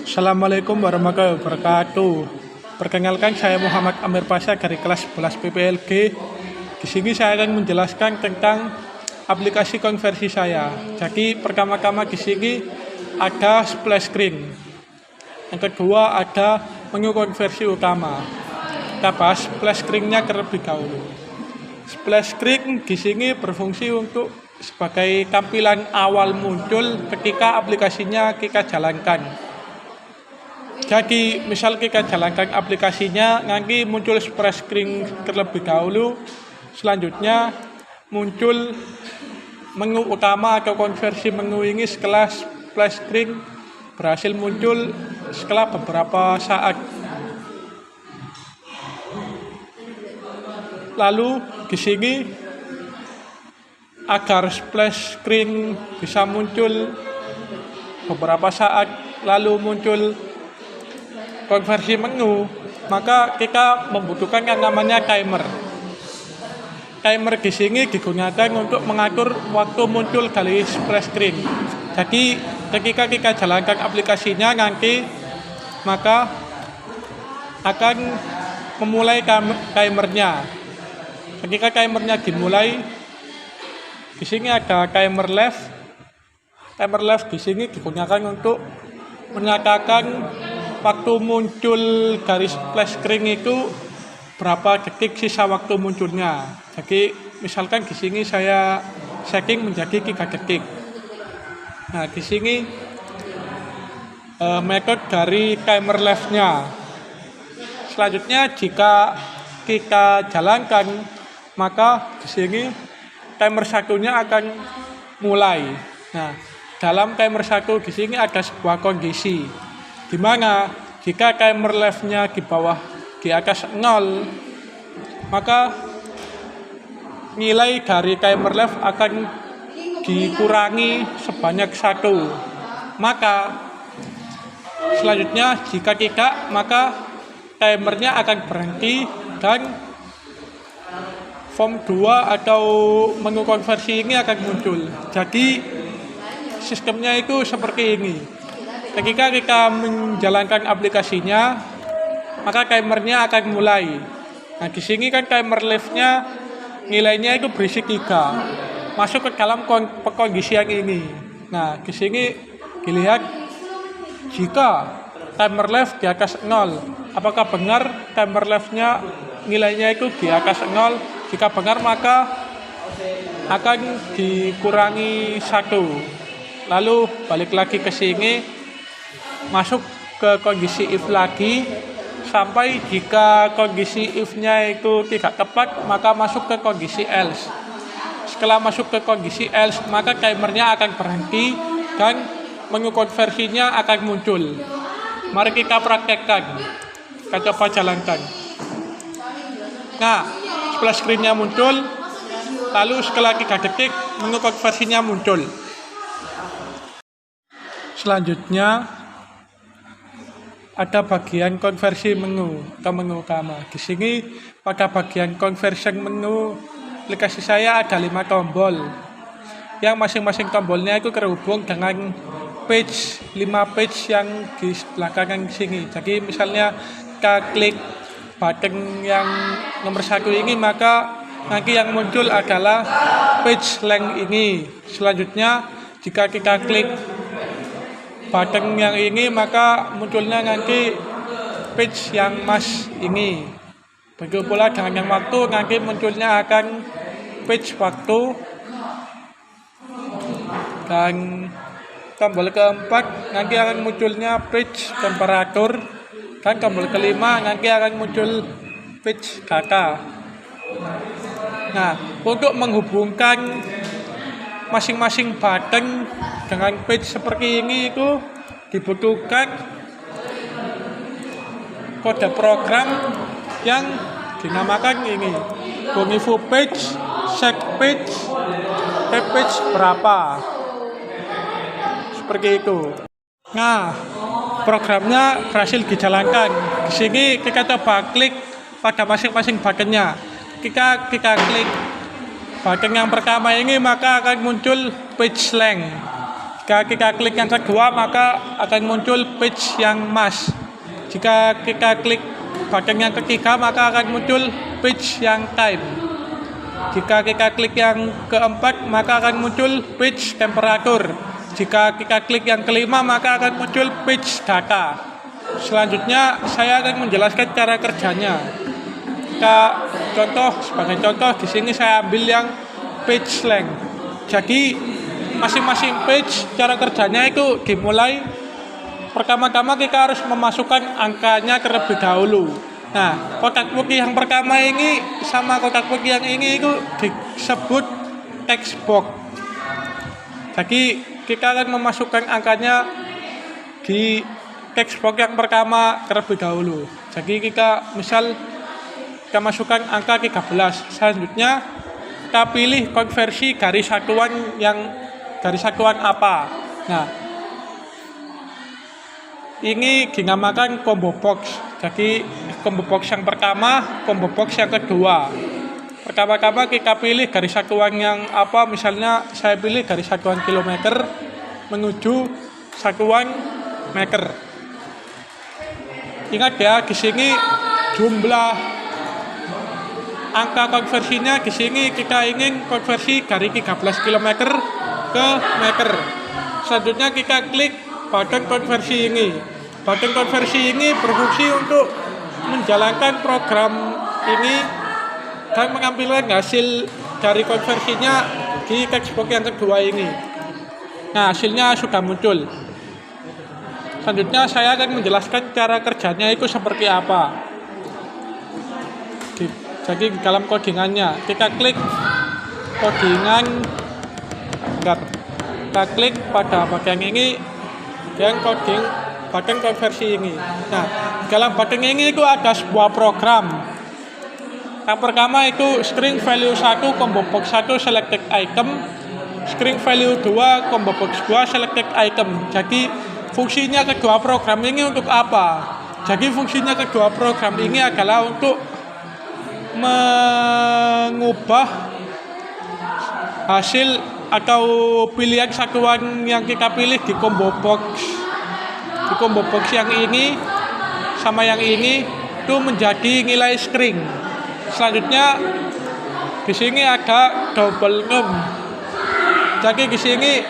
Assalamualaikum warahmatullahi wabarakatuh. Perkenalkan, saya Muhammad Amir Pasha dari kelas 11 PPLG. Di sini saya akan menjelaskan tentang aplikasi konversi saya. Jadi pertama-tama di sini ada splash screen. Yang kedua ada menu konversi utama. Kita bahas splash screen-nya terlebih dahulu. Splash screen di sini berfungsi untuk sebagai tampilan awal muncul ketika aplikasinya kita jalankan. Jadi misal kita jalankan aplikasinya, nanti muncul splash screen terlebih dahulu. Selanjutnya muncul menu utama atau konversi menu ini setelah splash screen berhasil muncul setelah beberapa saat. Lalu di sini agar splash screen bisa muncul beberapa saat lalu muncul konversi menu, maka kita membutuhkan yang namanya timer. Timer di sini digunakan untuk mengatur waktu muncul dari splash screen. Jadi ketika kita jalankan aplikasinya nanti, maka akan memulai timernya. Ketika timernya dimulai, di sini ada timer left. Timer left di sini digunakan untuk menyatakan waktu muncul dari splash screen itu berapa detik sisa waktu munculnya. Jadi misalkan di sini saya setting menjadi 3 detik. Nah, di sini metode dari timer left-nya. Selanjutnya jika kita jalankan, maka di sini timer satunya akan mulai. Nah, dalam timer satu di sini ada sebuah kondisi di mana jika timer left-nya di atas 0, maka nilai dari timer left akan dikurangi sebanyak 1. Maka selanjutnya jika tidak, maka timernya akan berhenti dan form 2 atau menu konversi ini akan muncul. Jadi sistemnya itu seperti ini. Ketika kita menjalankan aplikasinya, maka timernya akan mulai. Nah, di sini kan timer left-nya nilainya itu berisi 3. Masuk ke dalam kondisi yang ini. Nah, di sini dilihat jika timer left di atas 0, apakah benar timer left-nya nilainya itu di atas 0? Jika benar, maka akan dikurangi 1. Lalu balik lagi ke sini, masuk ke kondisi if lagi sampai jika kondisi if-nya itu tidak tepat, maka masuk ke kondisi else. Setelah masuk ke kondisi else, maka timernya akan berhenti dan menu konversinya akan muncul. Mari kita praktekkan. Kita coba jalankan. Nah, splash screen-nya muncul, lalu setelah 3 detik menu konversinya muncul. Selanjutnya ada bagian konversi menu atau menu utama. Di sini pada bagian conversion menu aplikasi saya ada 5 tombol. Yang masing-masing tombolnya itu terhubung dengan 5 page yang di sebelah kanan sini. Jadi misalnya kita klik button yang nomor 1 ini, maka nanti yang muncul adalah page length ini. Selanjutnya jika kita klik button yang ini, maka munculnya nanti page yang mas ini. Begitu pula dengan yang waktu, nanti munculnya akan page waktu. Dan tombol keempat nanti akan munculnya page temperatur. Dan tombol kelima nanti akan muncul page data. Nah, untuk menghubungkan masing-masing button dengan page seperti ini itu dibutuhkan kode program yang dinamakan ini Bonifu page, set page, page berapa, seperti itu. Nah, programnya berhasil dijalankan. Di sini kita coba klik pada masing-masing buttonnya. Kita klik button yang pertama ini, maka akan muncul page length. Jika kita klik yang kedua, maka akan muncul page yang mas. Jika kita klik button yang ketiga, maka akan muncul page yang time. Jika kita klik yang keempat, maka akan muncul page temperatur. Jika kita klik yang kelima, maka akan muncul page data. Selanjutnya, saya akan menjelaskan cara kerjanya. Kita sebagai contoh di sini saya ambil yang page length. Jadi masing-masing page cara kerjanya itu dimulai pertama-tama kita harus memasukkan angkanya terlebih dahulu. Nah, kotak putih yang pertama ini sama kotak putih yang ini itu disebut text box. Jadi kita akan memasukkan angkanya di text box yang pertama terlebih dahulu. Jadi kita masukkan angka 13. Selanjutnya kita pilih konversi garis satuan apa. Nah, ini dinamakan combo box. Jadi combo box yang pertama, combo box yang kedua. Pertama-tama kita pilih garis satuan yang apa. Misalnya saya pilih garis satuan kilometer menuju satuan meter. Ingat ya, di sini jumlah angka konversinya di sini kita ingin konversi dari 13 km ke meter. Selanjutnya kita klik button konversi ini. Button konversi ini berfungsi untuk menjalankan program ini dan mengambil hasil dari konversinya di textbox yang kedua ini. Nah, hasilnya sudah muncul. Selanjutnya saya akan menjelaskan cara kerjanya itu seperti apa. Jadi di dalam codingannya kita klik codingan, kita klik pada bagian ini yang coding button konversi ini. Nah, di dalam button ini itu ada sebuah program. Yang pertama itu string value 1 combo box 1 selected item, string value 2 combo box 2 selected item. Jadi fungsinya kedua program ini untuk apa? Jadi fungsinya kedua program ini adalah untuk mengubah hasil atau pilihan satuan yang kita pilih di combo box. Di combo box yang ini sama yang ini itu menjadi nilai string. Selanjutnya di sini ada double num. Jadi di sini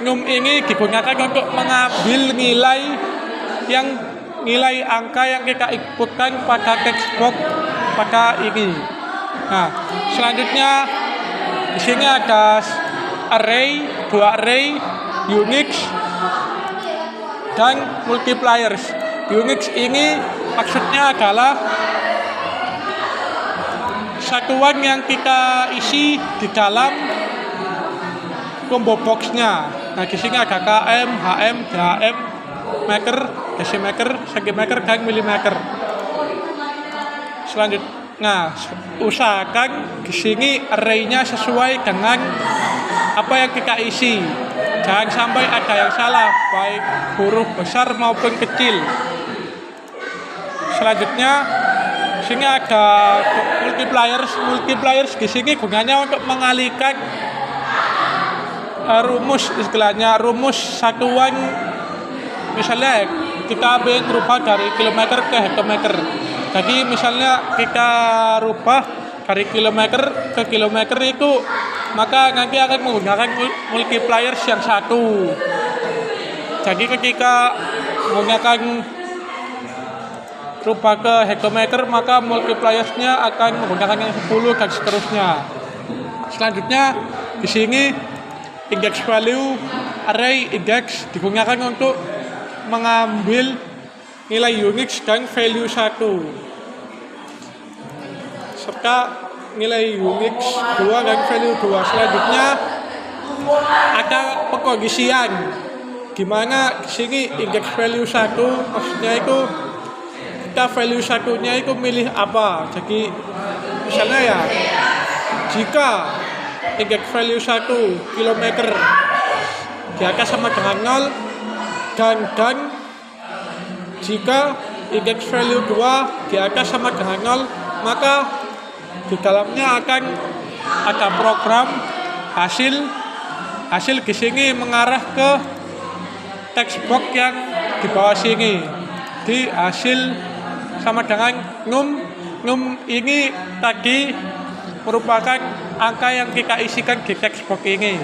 num ini digunakan untuk mengambil nilai angka yang kita inputkan pada text box pada ini. Nah, selanjutnya di sini ada dua array, Unix dan multipliers. Unix ini maksudnya adalah satuan yang kita isi di dalam combo boxnya. Nah, di sini ada km, hm, dhm, meter, decimeter, centimeter, dan milimeter. Selanjutnya, usahakan di sini array-nya sesuai dengan apa yang kita isi. Jangan sampai ada yang salah, baik huruf besar maupun kecil. Selanjutnya, di sini ada multipliers di sini gunanya untuk mengalihkan rumus satuan. Misalnya kita berubah dari kilometer ke hektometer. Jadi misalnya kita rubah dari kilometer ke kilometer itu, maka nanti akan menggunakan multipliers yang satu. Jadi ketika menggunakan rubah ke hektometer, maka multipliersnya akan menggunakan yang 10 dan seterusnya. Selanjutnya di sini index value array index digunakan untuk mengambil nilai Unix dan value 1 serta nilai Unix 2 dan value 2. Selanjutnya ada pengkondisian, gimana di sini index value 1 maksudnya itu kita value satunya itu milih apa. Jadi misalnya ya, jika index value 1 kilometer di atas sama dengan 0 dan jika index value 2 di atas sama dengan 0, maka di dalamnya akan ada program hasil hasil di sini mengarah ke text box yang di bawah sini. Di hasil sama dengan num ini tadi merupakan angka yang kita isikan di text box ini.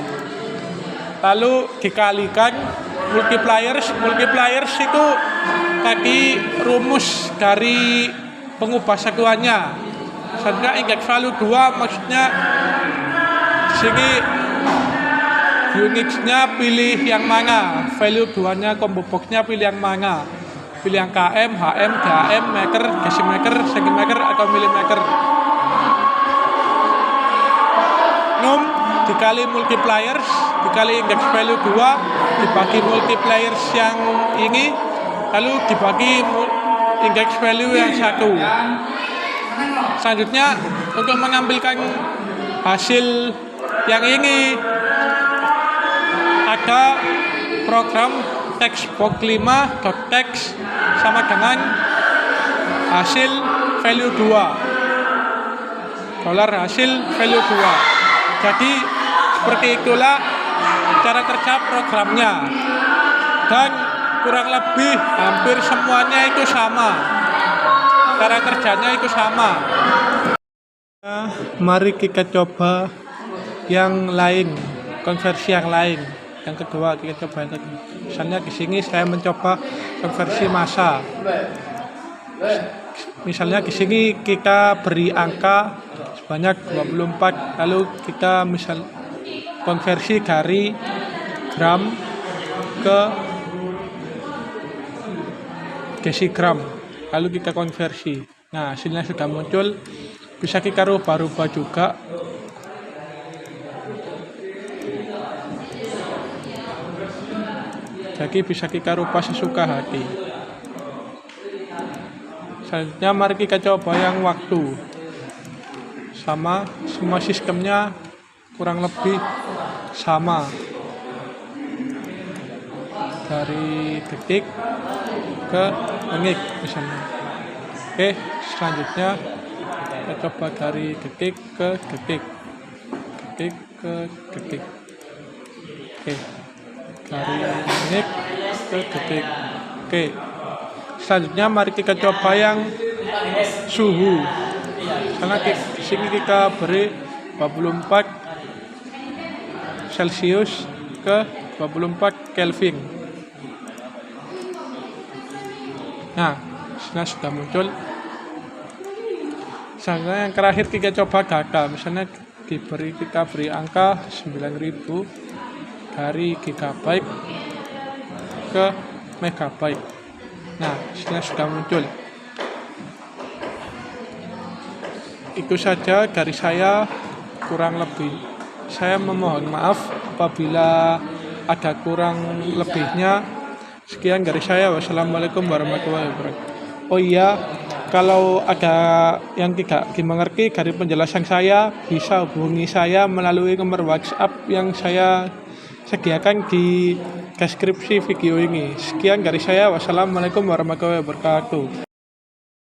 Lalu dikalikan multipliers itu tadi rumus dari pengubah satuannya. Misalnya indeks value 2 maksudnya di sini unitsnya pilih yang mana, value 2-nya combo box-nya pilih yang mana. Pilih yang km, hm, dhm, meter, decimeter, centimeter atau milimeter. Num dikali multipliers dikali indeks value 2 dibagi multipliers yang ini lalu dibagi indeks value yang 1. Selanjutnya untuk mengambilkan hasil yang ini ada program textbox 5.text sama dengan hasil value 2 dolar hasil value 2. Jadi seperti itulah cara kerja programnya dan kurang lebih hampir semuanya itu sama, cara kerjanya itu sama. Mari kita coba yang lain, konversi yang lain. Yang kedua kita coba yang tadi. Misalnya di sini saya mencoba konversi massa. Misalnya di sini kita beri angka sebanyak 24, lalu kita misal konversi dari gram ke desigram, lalu kita konversi. Nah, hasilnya sudah muncul, bisa kita rubah-rubah juga. Jadi bisa kita rubah sesuka hati. Selanjutnya mari kita coba yang waktu. Sama, semua sistemnya kurang lebih sama. Dari detik ke menit misalnya. Oke, selanjutnya kita coba dari detik ke detik. Detik ke detik. Oke. Dari menit ke detik. Oke. Selanjutnya mari kita coba yang suhu. Karena di sini kita beri 24 Celcius ke 24 Kelvin. Nah, sudah muncul. Misalnya yang terakhir kita coba data. Misalnya kita beri angka 9000 dari gigabyte ke megabyte. Nah, sudah muncul. Itu saja dari saya, kurang lebih. Saya memohon maaf apabila ada kurang lebihnya. Sekian dari saya. Wassalamualaikum warahmatullahi wabarakatuh. Oh iya, kalau ada yang tidak dimengerti dari penjelasan saya, bisa hubungi saya melalui nomor WhatsApp yang saya sediakan di deskripsi video ini. Sekian dari saya. Wassalamualaikum warahmatullahi wabarakatuh.